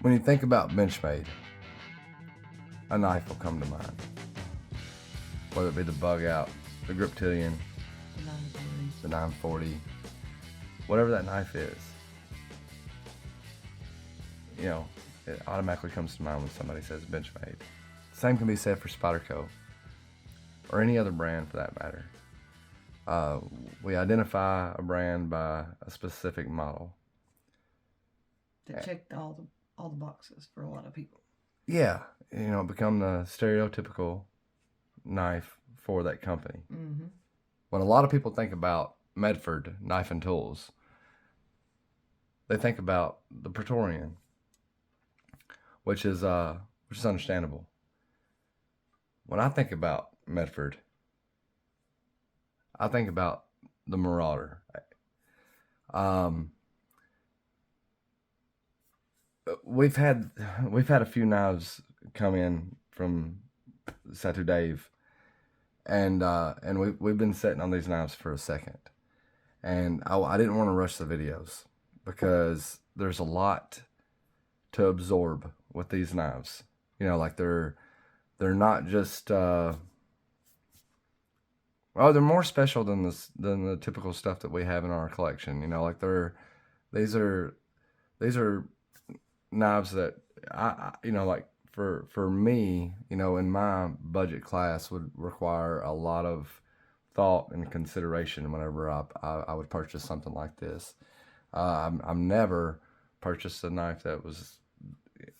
When you think about Benchmade, a knife will come to mind. Whether it be the Bug Out, the Griptilian, the 940, whatever that knife is. You know, it automatically comes to mind when somebody says Benchmade. Same can be said for Spyderco, or any other brand for that matter. We identify a brand by a specific model. That checked all the boxes for a lot of people. Yeah, you know, become the stereotypical knife for that company. Mm-hmm. When a lot of people think about Medford knife and tools, they think about the Praetorian, which is understandable. When I think about Medford, I think about the Marauder. We've had a few knives come in from Satu Dave, and we've been sitting on these knives for a second, and I didn't want to rush the videos because there's a lot to absorb with these knives. You know, like they're not just they're more special than the typical stuff that we have in our collection. You know, like these are knives that I you know, like for me, you know, in my budget class would require a lot of thought and consideration whenever I would purchase something like this. I've never purchased a knife that was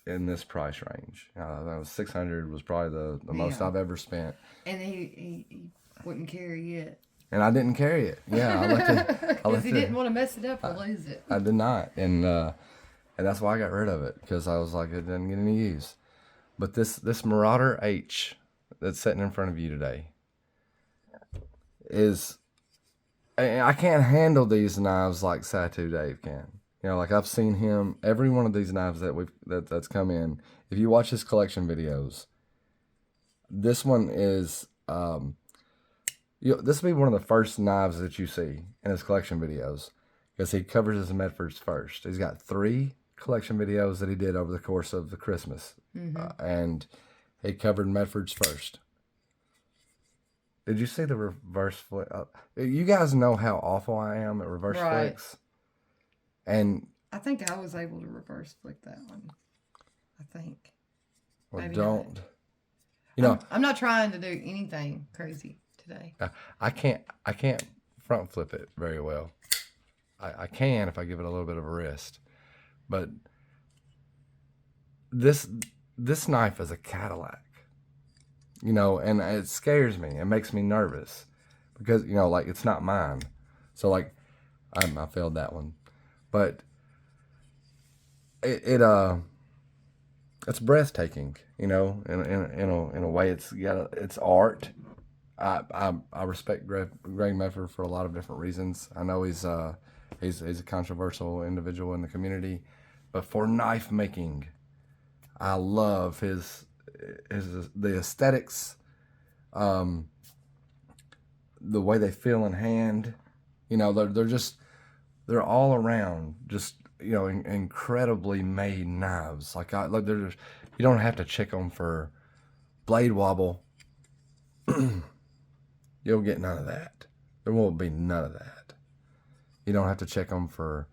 in this price range. $600 was probably the most I've ever spent. And he wouldn't carry it. And I didn't carry it. Yeah, I left it. Because he didn't want to mess it up or lose it. I did not, and that's why I got rid of it, because I was like, it didn't get any use. But this Marauder H that's sitting in front of you today is, I can't handle these knives like Satu Dave can. You know, like I've seen him, every one of these knives that's come in. If you watch his collection videos, this one is, this will be one of the first knives that you see in his collection videos, because he covers his Medfords first. He's got 3 collection videos that he did over the course of the Christmas, and he covered Medfords first. Did you see the reverse flick? You guys know how awful I am at reverse flicks. And I think I was able to reverse flick that one. I think. Well, maybe don't. Not. You know, I'm not trying to do anything crazy today. I can't front flip it very well. I can if I give it a little bit of a rest. But this knife is a Cadillac, you know, and it scares me. It makes me nervous because, you know, like, it's not mine. So, like, I failed that one, but it's breathtaking, you know, in a way. It's art. I respect Greg Medford for a lot of different reasons. I know he's a controversial individual in the community, but for knife making, I love the aesthetics, the way they feel in hand. You know, they're all around just, you know, incredibly made knives. Like you don't have to check them for blade wobble. You'll get none of that. There won't be none of that. You don't have to check them for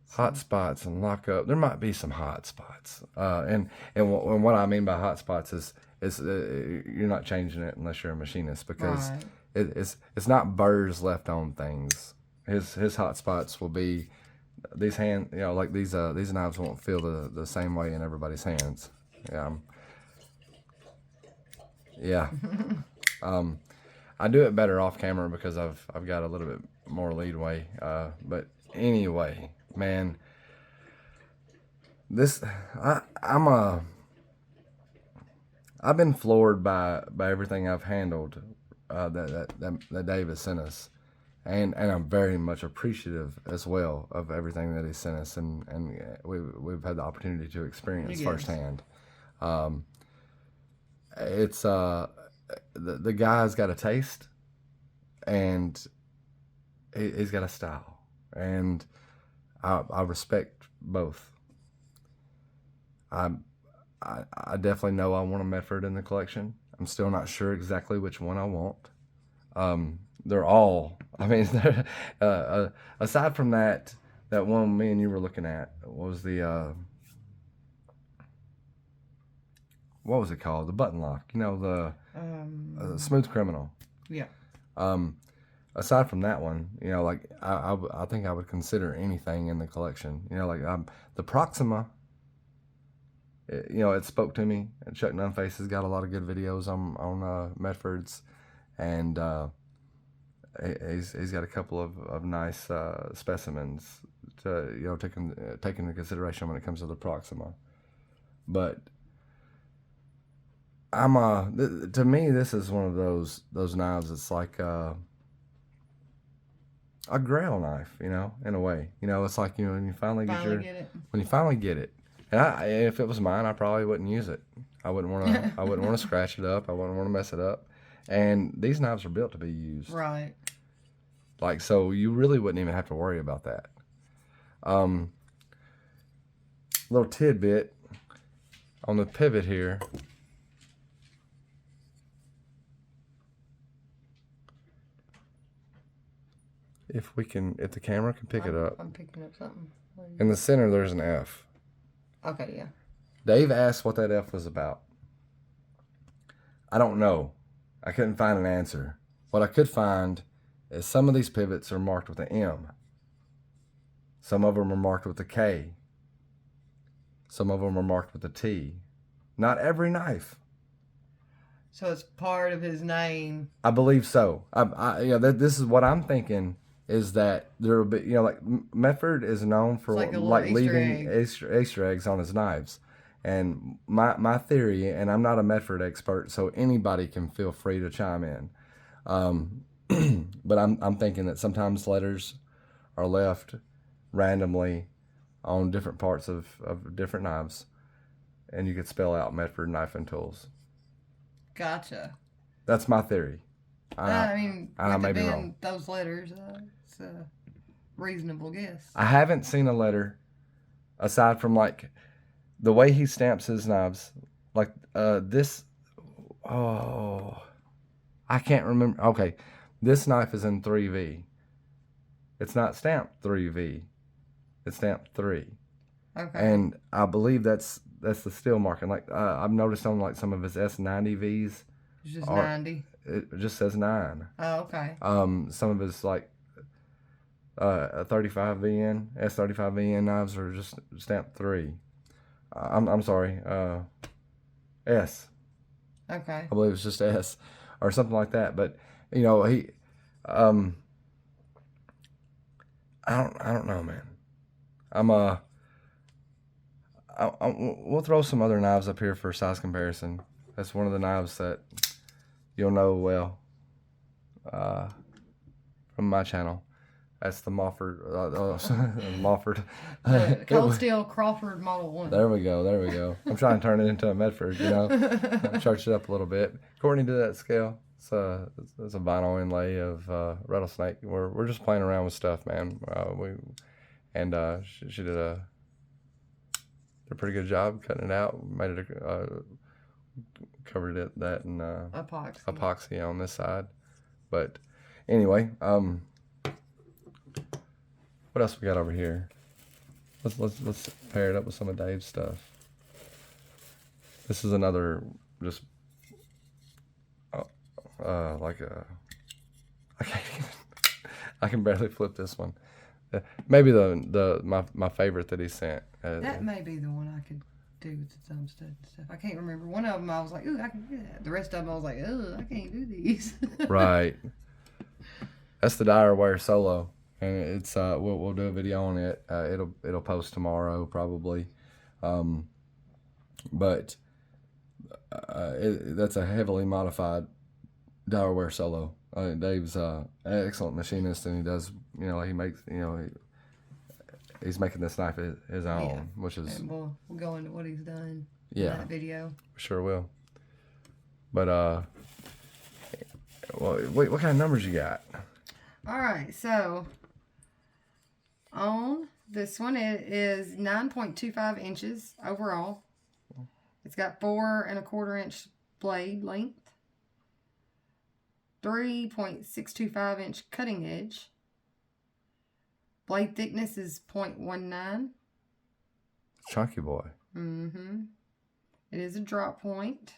hot spots and lock up. There might be some hot spots, and what I mean by hot spots is you're not changing it unless you're a machinist, because it's not burrs left on things. His hot spots will be these hand, you know, like these knives won't feel the same way in everybody's hands. Yeah. I do it better off camera because I've got a little bit more leadway. But anyway, man, I've been floored by everything I've handled that Dave has sent us, and I'm very much appreciative as well of everything that he sent us, and we've had the opportunity to experience firsthand. It's the guy's got a taste, and he's got a style, and I respect both. I definitely know I want a Medford in the collection. I'm still not sure exactly which one I want. They're all, I mean, aside from that one me and you were looking at was the, what was it called? The button lock, you know, the Smooth Criminal. Yeah. Aside from that one, you know, like I think I would consider anything in the collection. You know, like the Proxima. You know, it spoke to me. And Chuck Nunface has got a lot of good videos on Medfords, and he's got a couple of nice specimens to take into consideration when it comes to the Proxima. But to me, this is one of those knives. It's like a grail knife, you know, in a way. You know, it's like, you know, when you finally get it. And if it was mine, I probably wouldn't use it. I wouldn't want to scratch it up. I wouldn't want to mess it up. And these knives are built to be used. Right. Like, so you really wouldn't even have to worry about that. Little tidbit on the pivot here. If the camera can pick it up. I'm picking up something. In the center, there's an F. Okay, yeah. Dave asked what that F was about. I don't know. I couldn't find an answer. What I could find is some of these pivots are marked with an M. Some of them are marked with a K. Some of them are marked with a T. Not every knife. So it's part of his name. I believe so. This is what I'm thinking. Is that there will be, you know, like Medford is known for like leaving Easter eggs on his knives, and my theory, and I'm not a Medford expert, so anybody can feel free to chime in, but I'm thinking that sometimes letters are left randomly on different parts of different knives, and you could spell out Medford Knife and Tools. Gotcha. That's my theory. I mean, I may be wrong. Those letters, it's a reasonable guess. I haven't seen a letter aside from like the way he stamps his knives, like this. Oh, I can't remember. Okay, this knife is in 3V. It's not stamped 3V. It's stamped 3. Okay. And I believe that's the steel marking. Like I've noticed on like some of his S90Vs. It's just 90. It just says 9. Oh, okay. Some of his like S35VN knives are just stamped 3. I'm sorry, S. Okay. I believe it's just S or something like that. But you know, he, I don't know, man. We'll throw some other knives up here for size comparison. That's one of the knives that you'll know well from my channel. That's the Mofford. Mofford. Cold Steel Crawford Model 1. There we go. I'm trying to turn it into a Medford, you know. Church it up a little bit. Courtney did that scale. It's a vinyl inlay of rattlesnake. We're just playing around with stuff, man. She did a pretty good job cutting it out. Made it covered that in epoxy on this side. But anyway, what else we got over here? Let's pair it up with some of Dave's stuff. This is another just like a I can barely flip this one. Maybe my favorite that he sent. That may be the one I could do with the thumb stud and stuff. I can't remember. One of them I was like, ooh, I can do that. The rest of them I was like, oh, I can't do these. Right. That's the Dyer Wear Solo, and it's we'll do a video on it. It'll post tomorrow probably, but that's a heavily modified Dyer Wear Solo. Dave's an excellent machinist, and he does, you know, he makes, you know, he's making this knife his own, which is. And we'll go into what he's done in that video. Sure will. But wait, what kind of numbers you got? All right, so on this one it is 9.25 inches overall. It's got 4 1/4 inch blade length, 3.625 inch cutting edge. Blade thickness is 0.19. Chunky boy. Mm-hmm. It is a drop point.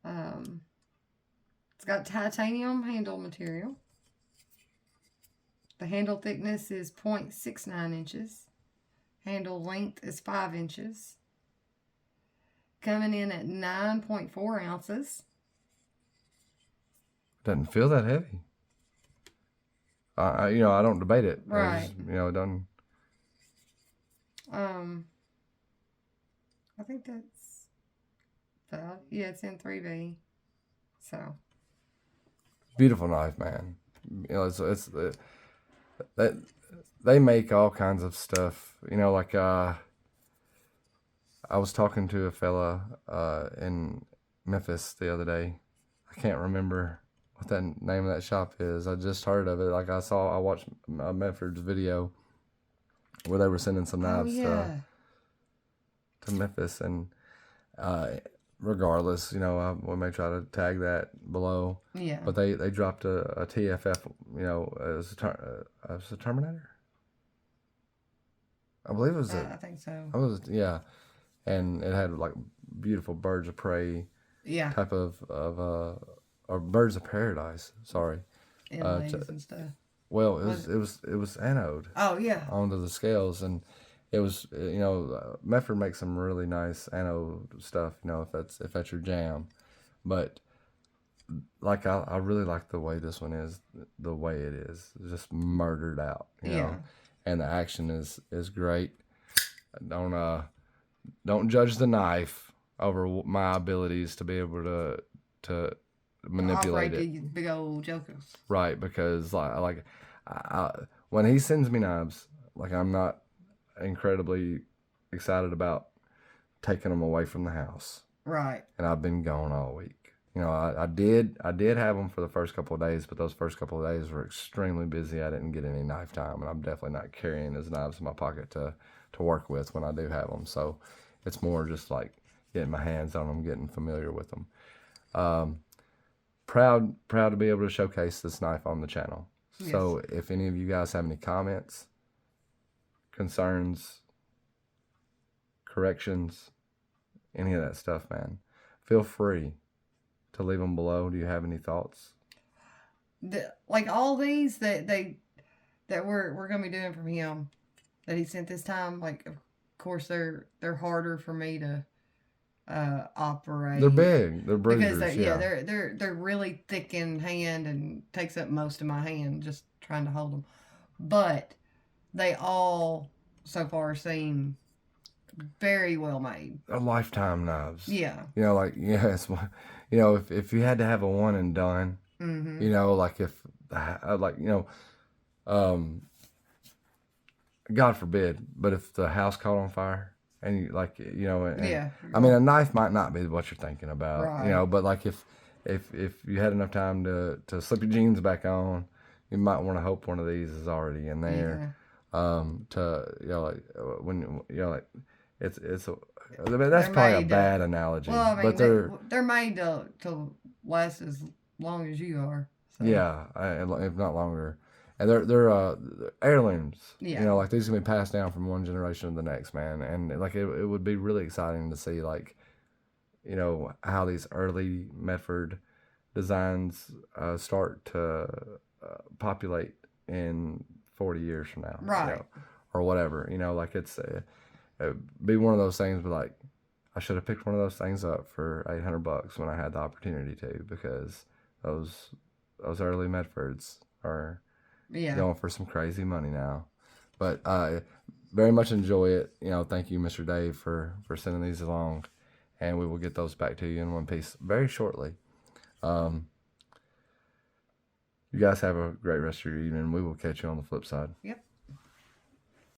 It's got titanium handle material. The handle thickness is 0.69 inches. Handle length is 5 inches. Coming in at 9.4 ounces. Doesn't feel that heavy. I don't debate it. Right. It doesn't. I think that's about, yeah, it's in 3B. So. Beautiful knife, man. They make all kinds of stuff. Like I was talking to a fella in Memphis the other day. I can't remember what that name of that shop is. I just heard of it. Like I watched Medford's video where they were sending some knives to Memphis, and regardless, we may try to tag that below. Yeah. But they dropped a TFF, as a Terminator. I believe it was. I think so. It was, yeah, and it had like beautiful birds of prey. Yeah. Type of or birds of paradise. Sorry. Inlays and stuff. Well, it was anode. Oh yeah. Onto the scales, and it was Medford makes some really nice anode stuff. If that's your jam, but like I really like the way this one is, the way it is, it's just murdered out. You know, and the action is great. Don't judge the knife over my abilities to be able to manipulate it. These big old jokers. Right, because like when he sends me knives, like I'm not incredibly excited about taking them away from the house. Right. And I've been gone all week. I did have them for the first couple of days, but those first couple of days were extremely busy. I didn't get any knife time, and I'm definitely not carrying his knives in my pocket to work with when I do have them. So it's more just like getting my hands on them, getting familiar with them. Proud to be able to showcase this knife on the channel. Yes. So if any of you guys have any comments, concerns, corrections, any of that stuff, man, feel free to leave them below. Do you have any thoughts? Like all these that we're gonna be doing from him that he sent this time, like of course they're harder for me to operate. They're big. They're bruisers. Because they're really thick in hand and takes up most of my hand just trying to hold them. But they all so far seem very well made. They're lifetime knives. Yeah. If you had to have a one and done, like if God forbid, but if the house caught on fire and I mean, a knife might not be what you're thinking about, right. But like if you had enough time to slip your jeans back on, you might want to hope one of these is already in there. That's probably a bad analogy. Well, I mean, but they're made to last as long as you are. So. Yeah, if not longer. And they're heirlooms. Yeah. Like these can be passed down from one generation to the next, man. And like it would be really exciting to see like, how these early Medford designs start to populate in 40 years from now. Right. Or whatever. Like it'd be one of those things, but like I should have picked one of those things up for $800 when I had the opportunity to, because those early Medfords are going for some crazy money now. But very much enjoy it. Thank you, Mr. Dave, for sending these along, and we will get those back to you in one piece very shortly. You guys have a great rest of your evening. We will catch you on the flip side. Yep.